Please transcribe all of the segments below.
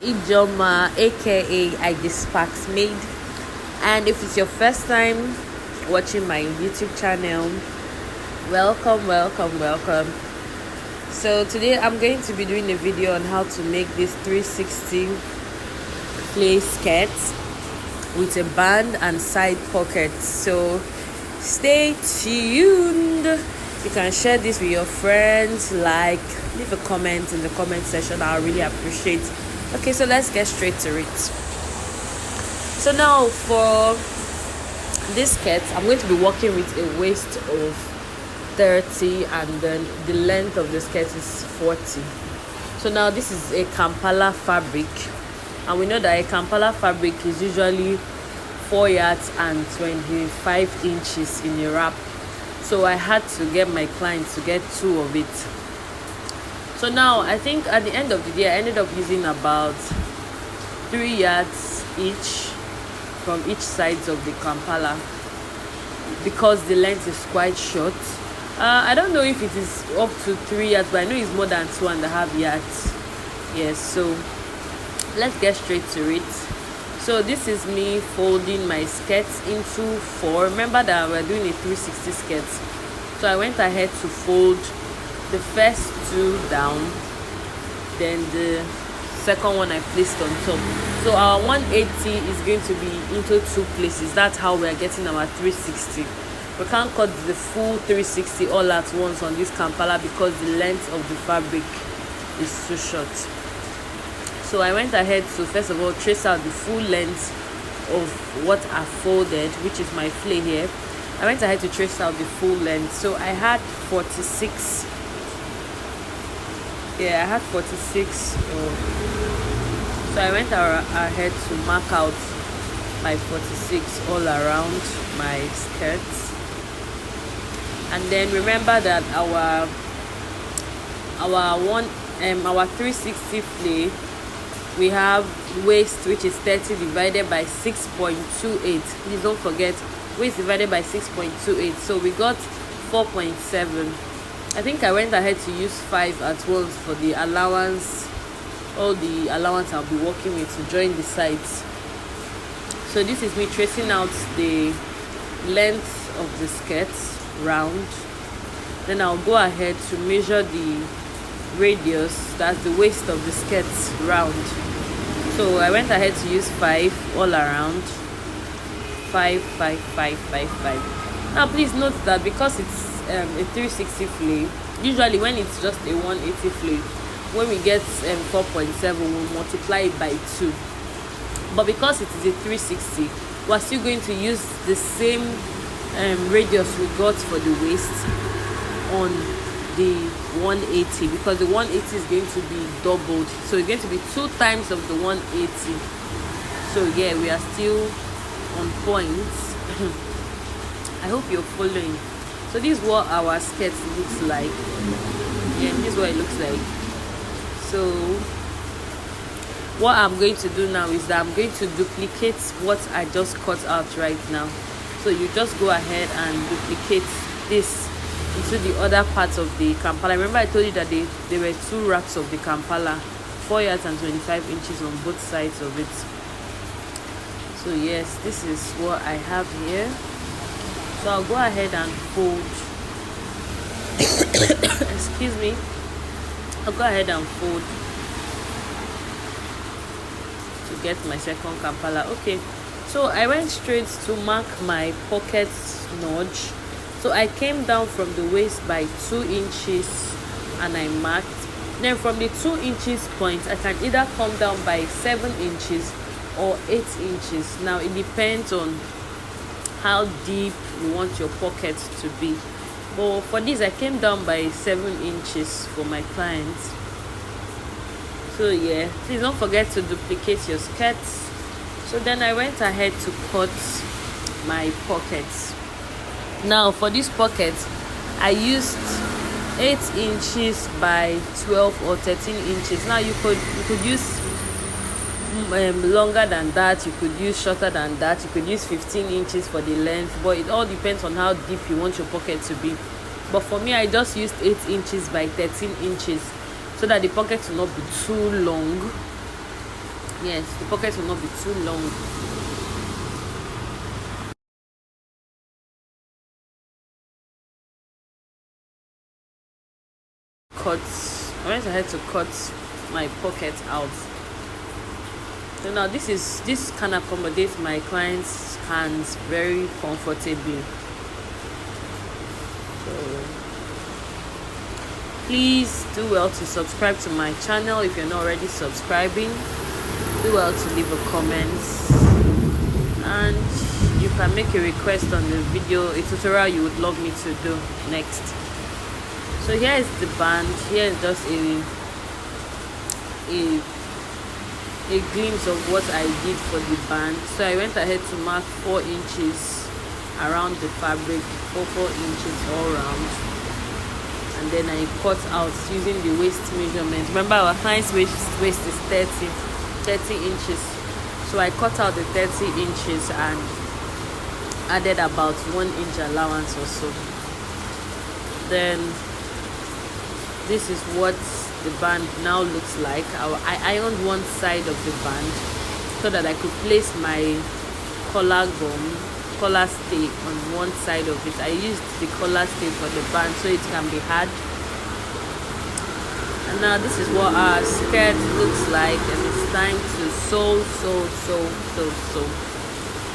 Ijoma, aka I Sparks Made. And if it's your first time watching my YouTube channel, welcome. So today I'm going to be doing a video on how to make this 360 play skirt with a band and side pockets. So stay tuned. You can share this with your friends, leave a comment in the comment section. I'll really appreciate. Okay, so let's get straight to it. So now for this skirt, I'm going to be working with a waist of 30 and then the length of the skirt is 40. So now this is a Kampala fabric, and we know that a Kampala fabric is usually 4 yards and 25 inches in a wrap. So I had to get my clients to get 2 of it. So now I think at the end of the day I ended up using about 3 yards each from each sides of the Kampala, because the length is quite short. I don't know if it is up to 3 yards, but I know it's more than 2.5 yards. Yes, so let's get straight to it. So this is me folding my skirts into 4. Remember that we're doing a 360 skirt. So I went ahead to fold the first 2 down, then the second one I placed on top. So our 180 is going to be into 2 places. That's how we're getting our 360. We can't cut the full 360 all at once on this Kampala because the length of the fabric is too short. So I went ahead to first of all trace out the full length of what I folded, which is my flay here. I went ahead to trace out the full length. So I had 46. Yeah, I had 46. So I went ahead to mark out my 46 all around my skirts. And then remember that our 360 flay, we have waist, which is 30 divided by 6.28. Please don't forget waist divided by 6.28. So we got 4.7. I think I went ahead to use 5 at once for the allowance, all the allowance I'll be working with to join the sides. So this is me tracing out the length of the skirt round. Then I'll go ahead to measure the radius, that's the waist of the skirt round. So I went ahead to use 5 all around. 5. Now please note that because it's a 360 flay, usually when it's just a 180 flay, when we get 4.7, we'll multiply it by 2. But because it is a 360, we're still going to use the same radius we got for the waist on the 180, because the 180 is going to be doubled, so it's going to be 2 times of the 180. So yeah, we are still on point. I hope you're following. So this is what our skirt looks like. Yeah, this is what it looks like. So what I'm going to do now is that I'm going to duplicate what I just cut out right now. So you just go ahead and duplicate this into the other parts of the Kampala. Remember I told you that there were 2 wraps of the Kampala, 4 yards and 25 inches on both sides of it. So yes, this is what I have here. So I'll go ahead and fold. Excuse me. I'll go ahead and fold to get my second Kampala. Okay, so I went straight to mark my pocket notch. So I came down from the waist by 2 inches and I marked. Then from the 2 inches point, I can either come down by 7 inches or 8 inches. Now it depends on how deep you want your pocket to be. But for this, I came down by 7 inches for my clients. So yeah, please don't forget to duplicate your skirts. So then I went ahead to cut my pockets. Now for this pocket, I used 8 inches by 12 or 13 inches. Now you could use longer than that, you could use shorter than that, you could use 15 inches for the length, but it all depends on how deep you want your pocket to be. But for me, I just used 8 inches by 13 inches so that the pocket will not be too long. Yes, the pockets will not be too long. I went ahead to cut my pocket out. So now this can accommodate my clients' hands very comfortably. So please do well to subscribe to my channel if you're not already subscribing. Do well to leave a comment, and you can make a request on the video, a tutorial you would love me to do next. So here is the band. Here is just a glimpse of what I did for the band. So I went ahead to mark 4 inches around the fabric, 4 inches all round, and then I cut out using the waist measurement. Remember, our client's waist is 30 inches. So I cut out the 30 inches and added about 1 inch allowance or so. Then this is what the band now looks like. I ironed one side of the band so that I could place my collar stay on one side of it. I used the collar stay for the band so it can be hard. And now this is what our skirt looks like, and it's time to sew.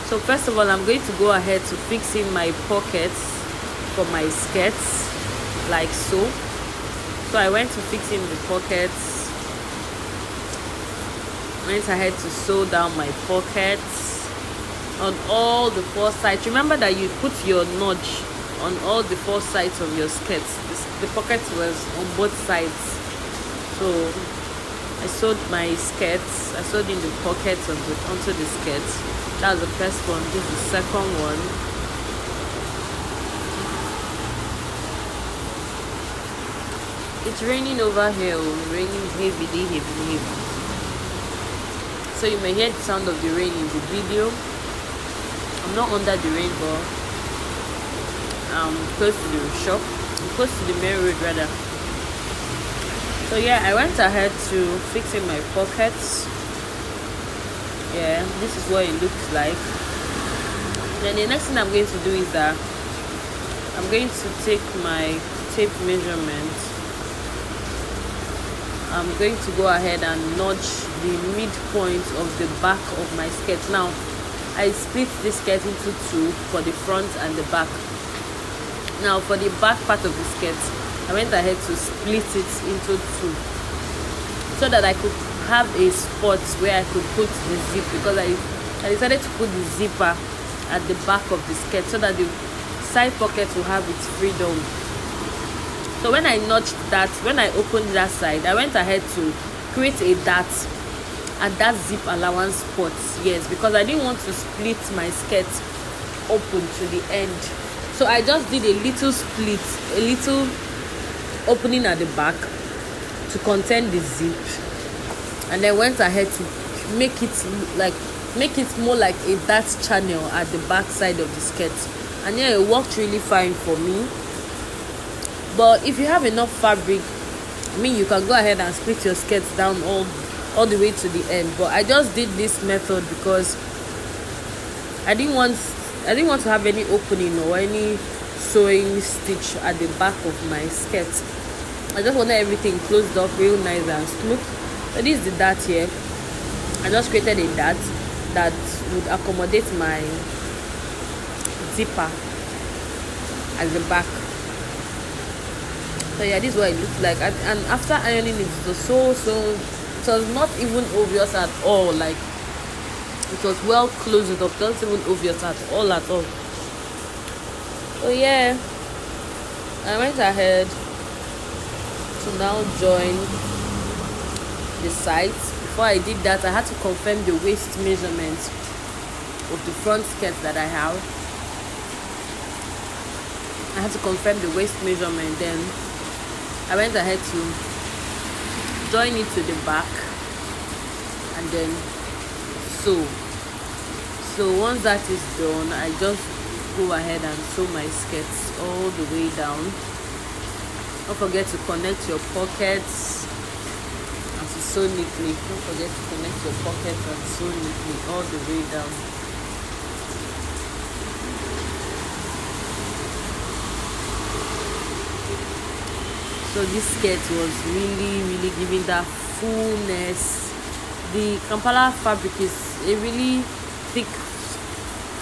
So first of all, I'm going to go ahead to fix in my pockets for my skirts, like so. So I went to fix in the pockets, went ahead to sew down my pockets on all the 4 sides. Remember that you put your notch on all the 4 sides of your skirts. The pocket was on both sides. So I sewed my skirts. I sewed in the pockets onto the skirts. That was the first one. This is the second one. It's raining over here. Raining heavily. So you may hear the sound of the rain in the video. I'm not under the rain, but I'm close to the shop. I'm close to the main road rather. So yeah, I went ahead to fix in my pockets. Yeah, this is what it looks like. Then the next thing I'm going to do is that I'm going to take my tape measurement. I'm going to go ahead and notch the midpoint of the back of my skirt. Now I split this skirt into 2 for the front and the back. Now for the back part of the skirt, I went ahead to split it into 2 so that I could have a spot where I could put the zip, because I decided to put the zipper at the back of the skirt so that the side pocket will have its freedom. So when I notched that, when I opened that side, I went ahead to create a dart at that zip allowance spot. Yes, because I didn't want to split my skirt open to the end. So I just did a little split, a little opening at the back to contain the zip, and then went ahead to make it more like a dart channel at the back side of the skirt. And yeah, it worked really fine for me. But if you have enough fabric, you can go ahead and split your skirts down all the way to the end. But I just did this method because I didn't want to have any opening or any sewing stitch at the back of my skirt. I just wanted everything closed up real nice and smooth. So this is the dart here. I just created a dart that would accommodate my zipper at the back. So yeah, this is what it looks like. And after ironing it, it was it was not even obvious at all. Like, it was well closed up, not even obvious at all. So yeah, I went ahead to now join the sides. Before I did that, I had to confirm the waist measurement of the front skirt that I have. I had to confirm the waist measurement. Then I went ahead to join it to the back and then sew. So once that is done, I just go ahead and sew my skirts all the way down. Don't forget to connect your pockets and to sew neatly. Don't forget to connect your pockets and sew neatly all the way down. So this skirt was really giving that fullness. The Kampala fabric is a really thick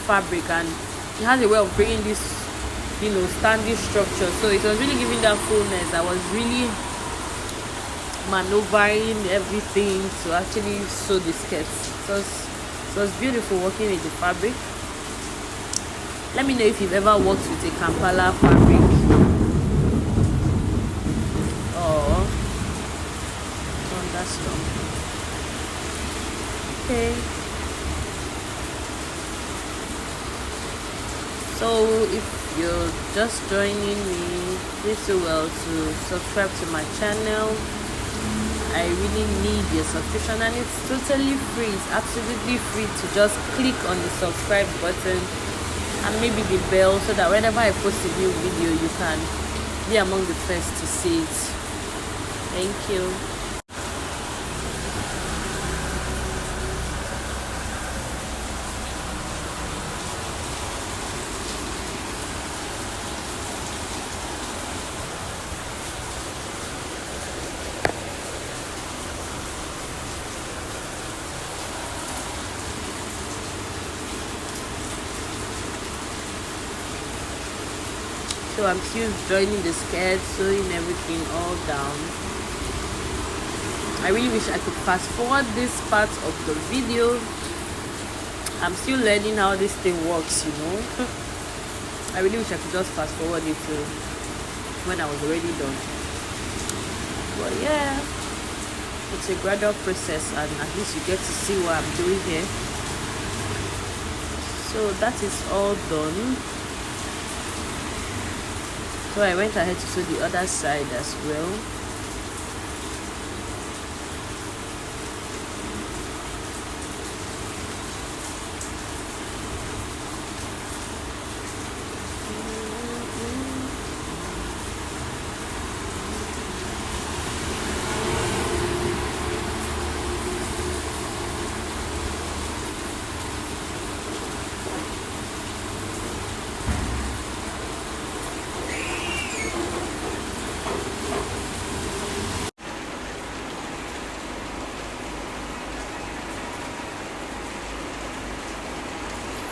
fabric, and it has a way of bringing this, standing structure. So it was really giving that fullness. I was really maneuvering everything to actually sew the skirt. It was beautiful working with the fabric. Let me know if you've ever worked with a Kampala fabric. Thunderstorm. Okay. So if you're just joining me, please do well to subscribe to my channel. I really need your subscription, and it's totally free. It's absolutely free to just click on the subscribe button and maybe the bell, so that whenever I post a new video, you can be among the first to see it. Thank you. So I'm still joining the skirt, sewing everything all down. I really wish I could fast forward this part of the video. I'm still learning how this thing works, I really wish I could just fast forward it to when I was already done. But yeah, it's a gradual process, and at least you get to see what I'm doing here. So that is all done. So I went ahead to sew the other side as well.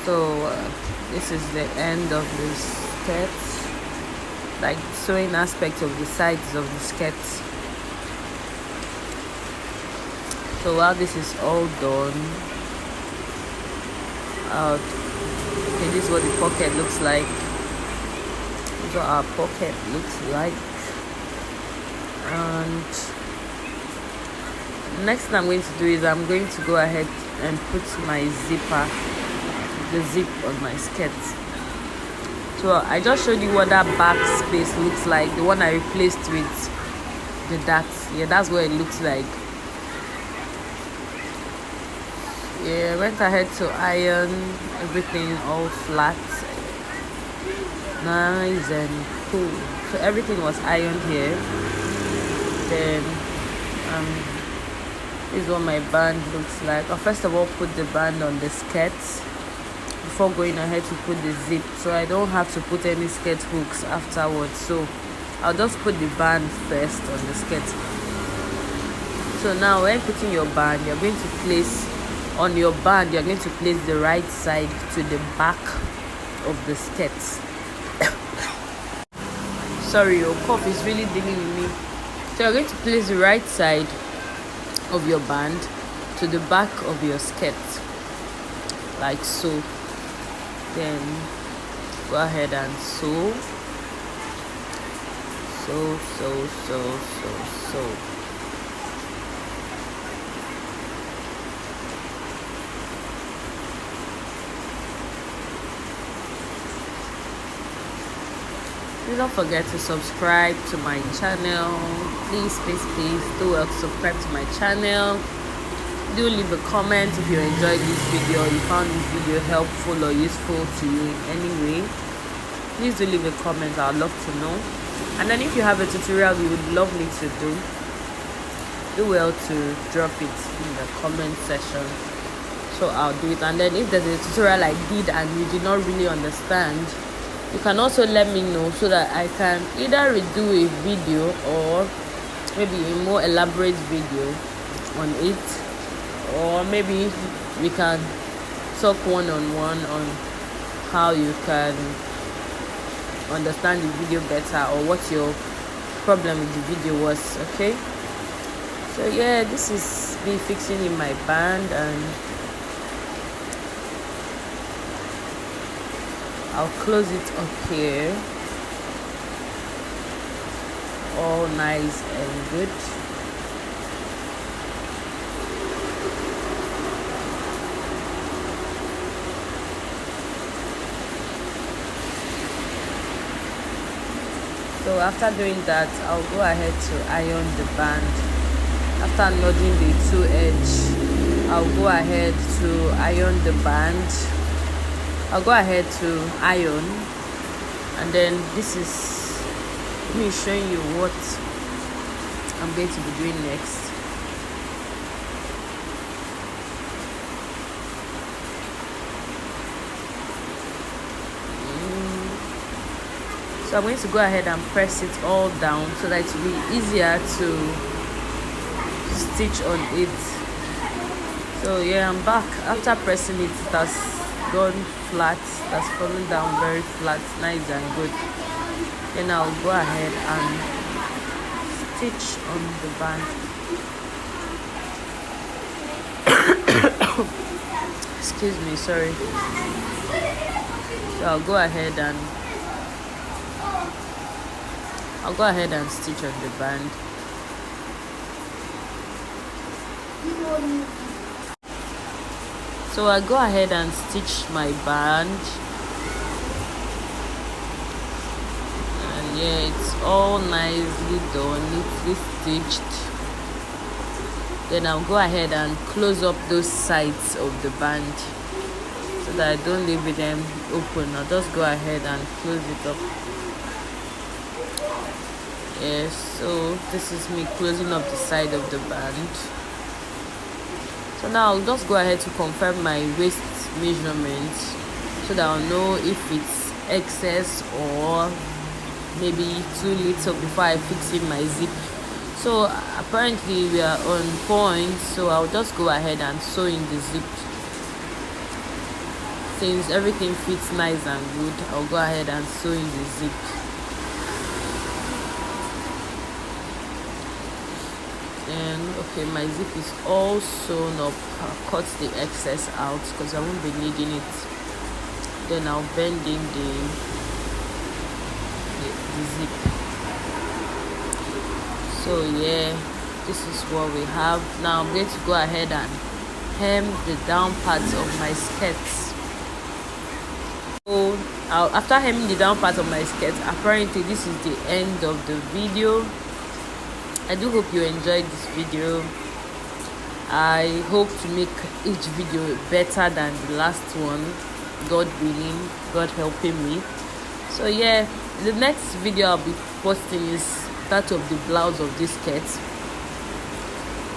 So this is the end of the skirt, like sewing aspect of the sides of the skirt. So while this is all done, okay, this is what the pocket looks like. This is what our pocket looks like. And next thing I'm going to do is I'm going to go ahead and put my the zip on my skirt. So I just showed you what that back space looks like, the one I replaced with the darts. Yeah, that's what it looks like. Yeah, I went ahead to iron everything all flat, nice and cool. So everything was ironed here. Then this is what my band looks like. I'll first of all put the band on the skirt before going ahead to put the zip, so I don't have to put any skirt hooks afterwards. So I'll just put the band first on the skirt. So now when putting your band, you're going to place on your band, you're going to place the right side to the back of the skirt. Sorry, your cough is really dealing with me. So you're going to place the right side of your band to the back of your skirt, like so. Then go ahead and sew. Please don't forget to subscribe to my channel. Please do well to subscribe to my channel. Do leave a comment if you enjoyed this video, or you found this video helpful or useful to you in any way. Please do leave a comment. I'd love to know. And then if you have a tutorial you would love me to do, do well to drop it in the comment section, so I'll do it. And then if there's a tutorial I did and you did not really understand, you can also let me know, so that I can either redo a video or maybe a more elaborate video on it, or maybe we can talk one-on-one on how you can understand the video better, or what your problem with the video was. Okay, so yeah, this is me fixing in my band, and I'll close it up here, all nice and good. So after doing that, I'll go ahead to iron the band. After knotting the two edge, I'll go ahead to iron the band. I'll go ahead to iron, and then this is me showing you what I'm going to be doing next. So I'm going to go ahead and press it all down, so that it will be easier to stitch on it. So yeah, I'm back. After pressing it, it has gone flat, it has fallen down very flat, nice and good. Then I'll go ahead and stitch on the band. Excuse me, sorry. So I'll go ahead and stitch on the band. So I go ahead and stitch my band, and yeah, it's all nicely done, neatly stitched. Then I'll go ahead and close up those sides of the band, so that I don't leave them open. I'll just go ahead and close it up. Yes, so this is me closing up the side of the band. So now I'll just go ahead to confirm my waist measurement, so that I'll know if it's excess or maybe too little before I fix in my zip. So apparently we are on point, so I'll just go ahead and sew in the zip. Since everything fits nice and good, I'll go ahead and sew in the zip. And okay, my zip is all sewn up. I'll cut the excess out because I won't be needing it. Then I'll bend in the zip. So yeah, this is what we have. Now I'm going to go ahead and hem the down parts of my skirts. So after hemming the down part of my skirt, apparently this is the end of the video. I do hope you enjoyed this video. I hope to make each video better than the last one, God willing, God helping me. So yeah, the next video I'll be posting is that of the blouse of this skirt,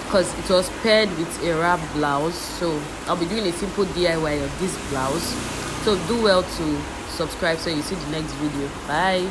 because it was paired with a wrap blouse. So I'll be doing a simple DIY of this blouse. So do well to subscribe so you see the next video. Bye.